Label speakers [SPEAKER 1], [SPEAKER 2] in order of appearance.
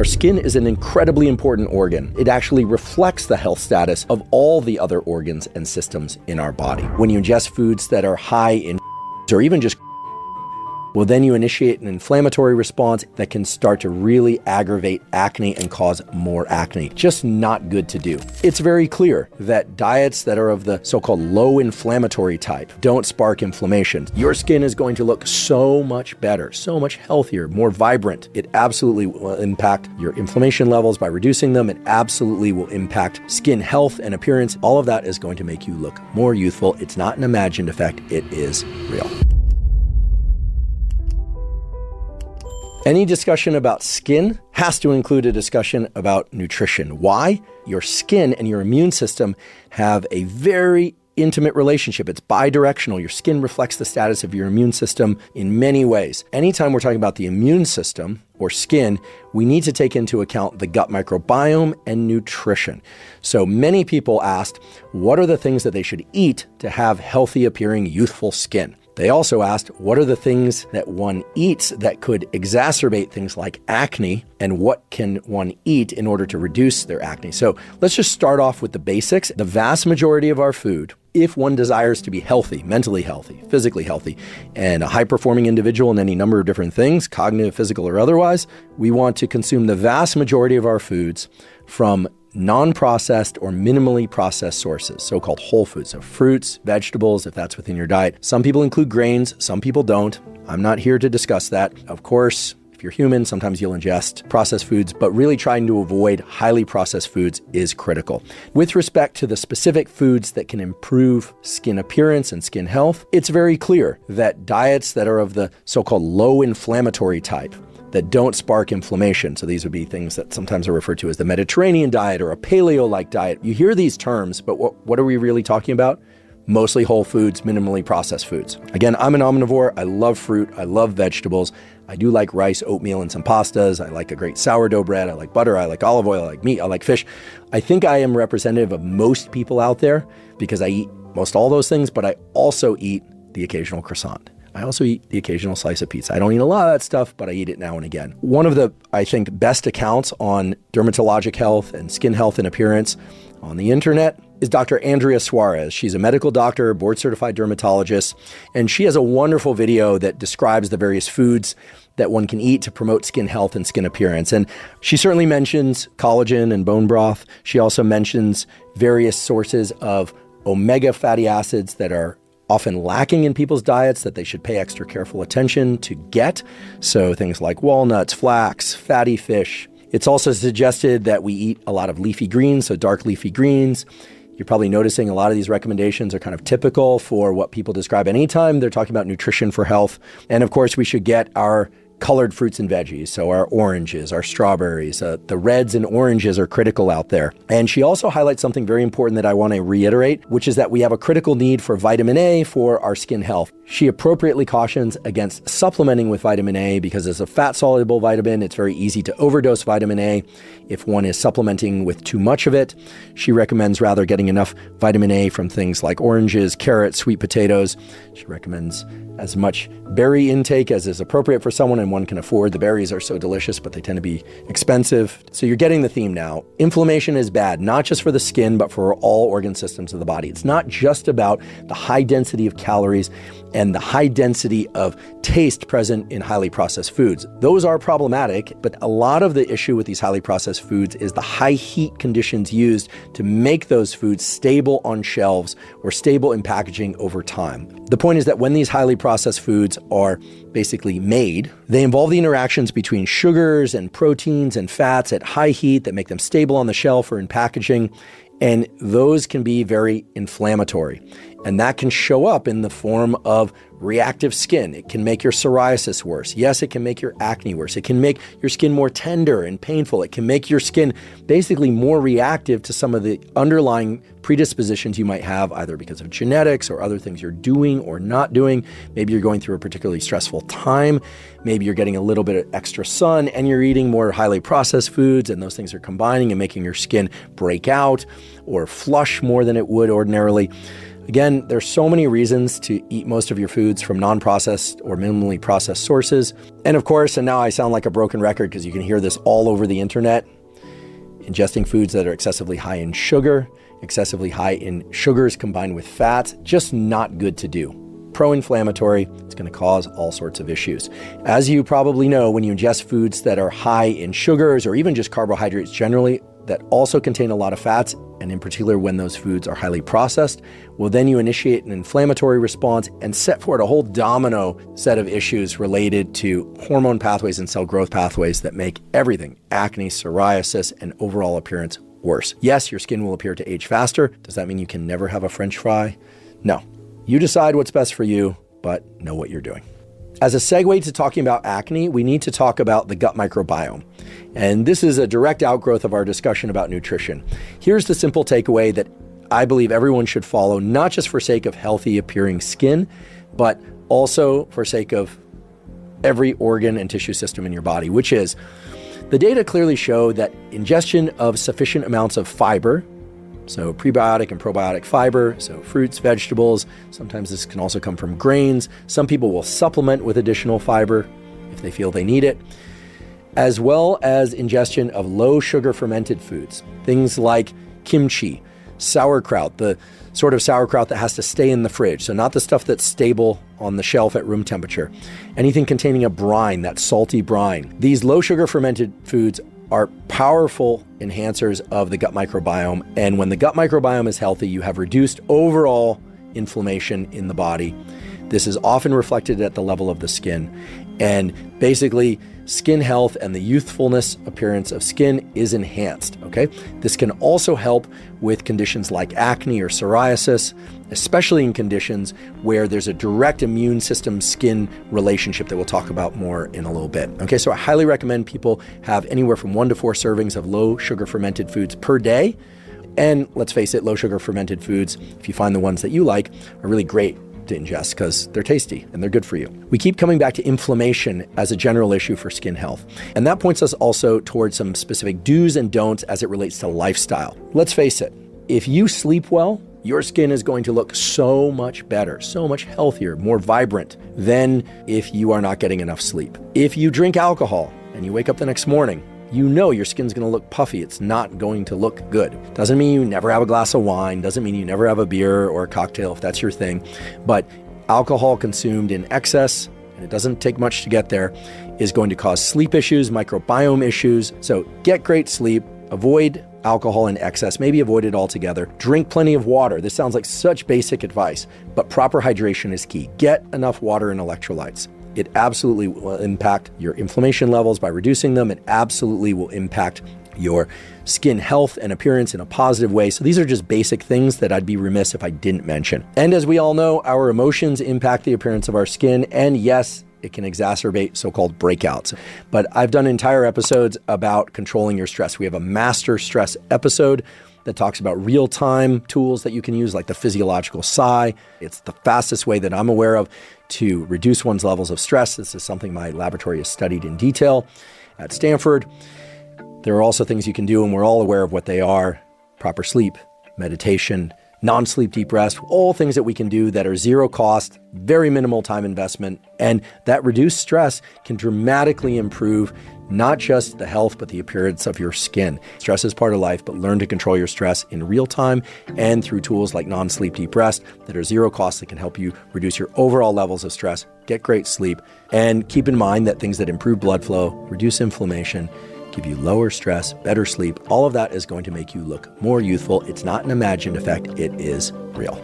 [SPEAKER 1] Our skin is an incredibly important organ. It actually reflects the health status of all the other organs and systems in our body. When you ingest foods that are high in or even just well, then you initiate an inflammatory response that can start to really aggravate acne and cause more acne. Just not good to do. It's very clear that diets that are of the so-called low inflammatory type don't spark inflammation. Your skin is going to look so much better, so much healthier, more vibrant. It absolutely will impact your inflammation levels by reducing them. It absolutely will impact skin health and appearance. All of that is going to make you look more youthful. It's not an imagined effect. It is real. Any discussion about skin has to include a discussion about nutrition. Why? Your skin and your immune system have a very intimate relationship. It's bidirectional. Your skin reflects the status of your immune system in many ways. Anytime we're talking about the immune system or skin, we need to take into account the gut microbiome and nutrition. So many people asked, what are the things that they should eat to have healthy appearing, youthful skin? They also asked, what are the things that one eats that could exacerbate things like acne, and what can one eat in order to reduce their acne? So let's just start off with the basics. The vast majority of our food, if one desires to be healthy, mentally healthy, physically healthy, and a high-performing individual in any number of different things, cognitive, physical, or otherwise, we want to consume the vast majority of our foods from non-processed or minimally processed sources, so-called whole foods, so fruits, vegetables, if that's within your diet. Some people include grains, some people don't. I'm not here to discuss that. Of course, if you're human, sometimes you'll ingest processed foods, but really trying to avoid highly processed foods is critical. With respect to the specific foods that can improve skin appearance and skin health, it's very clear that diets that are of the so-called low inflammatory type, that don't spark inflammation. So these would be things that sometimes are referred to as the Mediterranean diet or a paleo-like diet. You hear these terms, but what are we really talking about? Mostly whole foods, minimally processed foods. Again, I'm an omnivore. I love fruit. I love vegetables. I do like rice, oatmeal, and some pastas. I like a great sourdough bread. I like butter. I like olive oil. I like meat. I like fish. I think I am representative of most people out there because I eat most all those things, but I also eat the occasional croissant. I also eat the occasional slice of pizza. I don't eat a lot of that stuff, but I eat it now and again. One of the, I think, best accounts on dermatologic health and skin health and appearance on the internet is Dr. Andrea Suarez. She's a medical doctor, board-certified dermatologist, and she has a wonderful video that describes the various foods that one can eat to promote skin health and skin appearance. And she certainly mentions collagen and bone broth. She also mentions various sources of omega fatty acids that are often lacking in people's diets that they should pay extra careful attention to get. So things like walnuts, flax, fatty fish. It's also suggested that we eat a lot of leafy greens, so dark leafy greens. You're probably noticing a lot of these recommendations are kind of typical for what people describe anytime they're talking about nutrition for health. And of course, we should get our colored fruits and veggies, so our oranges, our strawberries, the reds and oranges are critical out there. And she also highlights something very important that I want to reiterate, which is that we have a critical need for vitamin A for our skin health. She appropriately cautions against supplementing with vitamin A because it's a fat-soluble vitamin. It's very easy to overdose vitamin A if one is supplementing with too much of it. She recommends rather getting enough vitamin A from things like oranges, carrots, sweet potatoes. She recommends as much berry intake as is appropriate for someone and one can afford. The berries are so delicious, but they tend to be expensive. So you're getting the theme now. Inflammation is bad, not just for the skin, but for all organ systems of the body. It's not just about the high density of calories and the high density of taste present in highly processed foods. Those are problematic, but a lot of the issue with these highly processed foods is the high heat conditions used to make those foods stable on shelves or stable in packaging over time. The point is that when these highly processed foods are basically made, they involve the interactions between sugars and proteins and fats at high heat that make them stable on the shelf or in packaging, and those can be very inflammatory. And that can show up in the form of reactive skin. It can make your psoriasis worse. Yes, it can make your acne worse. It can make your skin more tender and painful. It can make your skin basically more reactive to some of the underlying predispositions you might have, either because of genetics or other things you're doing or not doing. Maybe you're going through a particularly stressful time. Maybe you're getting a little bit of extra sun and you're eating more highly processed foods, and those things are combining and making your skin break out or flush more than it would ordinarily. Again, there's so many reasons to eat most of your foods from non-processed or minimally processed sources. And of course, and now I sound like a broken record because you can hear this all over the internet, ingesting foods that are excessively high in sugar, excessively high in sugars combined with fats, just not good to do. Pro-inflammatory, it's going to cause all sorts of issues. As you probably know, when you ingest foods that are high in sugars or even just carbohydrates generally that also contain a lot of fats, and in particular when those foods are highly processed, well, then you initiate an inflammatory response and set forward a whole domino set of issues related to hormone pathways and cell growth pathways that make everything, acne, psoriasis, and overall appearance worse. Yes, your skin will appear to age faster. Does that mean you can never have a French fry? No. You decide what's best for you, but know what you're doing. As a segue to talking about acne, we need to talk about the gut microbiome. And this is a direct outgrowth of our discussion about nutrition. Here's the simple takeaway that I believe everyone should follow, not just for sake of healthy appearing skin, but also for sake of every organ and tissue system in your body, which is the data clearly show that ingestion of sufficient amounts of fiber, so prebiotic and probiotic fiber, so fruits, vegetables, sometimes this can also come from grains. Some people will supplement with additional fiber if they feel they need it, as well as ingestion of low sugar fermented foods, things like kimchi, sauerkraut, the sort of sauerkraut that has to stay in the fridge, so not the stuff that's stable on the shelf at room temperature. Anything containing a brine, that salty brine. These low sugar fermented foods are powerful enhancers of the gut microbiome. And when the gut microbiome is healthy, you have reduced overall inflammation in the body. This is often reflected at the level of the skin. And basically, skin health and the youthfulness appearance of skin is enhanced, okay? This can also help with conditions like acne or psoriasis, especially in conditions where there's a direct immune system skin relationship that we'll talk about more in a little bit. Okay, so I highly recommend people have anywhere from 1 to 4 servings of low sugar fermented foods per day. And let's face it, low sugar fermented foods, if you find the ones that you like, are really great to ingest because they're tasty and they're good for you. We keep coming back to inflammation as a general issue for skin health. And that points us also towards some specific do's and don'ts as it relates to lifestyle. Let's face it, if you sleep well, your skin is going to look so much better, so much healthier, more vibrant than if you are not getting enough sleep. If you drink alcohol and you wake up the next morning, you know your skin's going to look puffy. It's not going to look good. Doesn't mean you never have a glass of wine. Doesn't mean you never have a beer or a cocktail if that's your thing. But alcohol consumed in excess, and it doesn't take much to get there, is going to cause sleep issues, microbiome issues. So get great sleep, avoid alcohol in excess, maybe avoid it altogether. Drink plenty of water. This sounds like such basic advice, but proper hydration is key. Get enough water and electrolytes. It absolutely will impact your inflammation levels by reducing them. It absolutely will impact your skin health and appearance in a positive way. So these are just basic things that I'd be remiss if I didn't mention. And as we all know, our emotions impact the appearance of our skin. And yes, it can exacerbate so-called breakouts. But I've done entire episodes about controlling your stress. We have a master stress episode that talks about real-time tools that you can use, like the physiological sigh. It's the fastest way that I'm aware of to reduce one's levels of stress. This is something my laboratory has studied in detail at Stanford. There are also things you can do, and we're all aware of what they are: proper sleep, meditation, non-sleep deep rest, all things that we can do that are zero cost, very minimal time investment, and that reduced stress can dramatically improve not just the health, but the appearance of your skin. Stress is part of life, but learn to control your stress in real time and through tools like non-sleep deep rest that are zero cost that can help you reduce your overall levels of stress, get great sleep, and keep in mind that things that improve blood flow, reduce inflammation, give you lower stress, better sleep, all of that is going to make you look more youthful. It's not an imagined effect, it is real.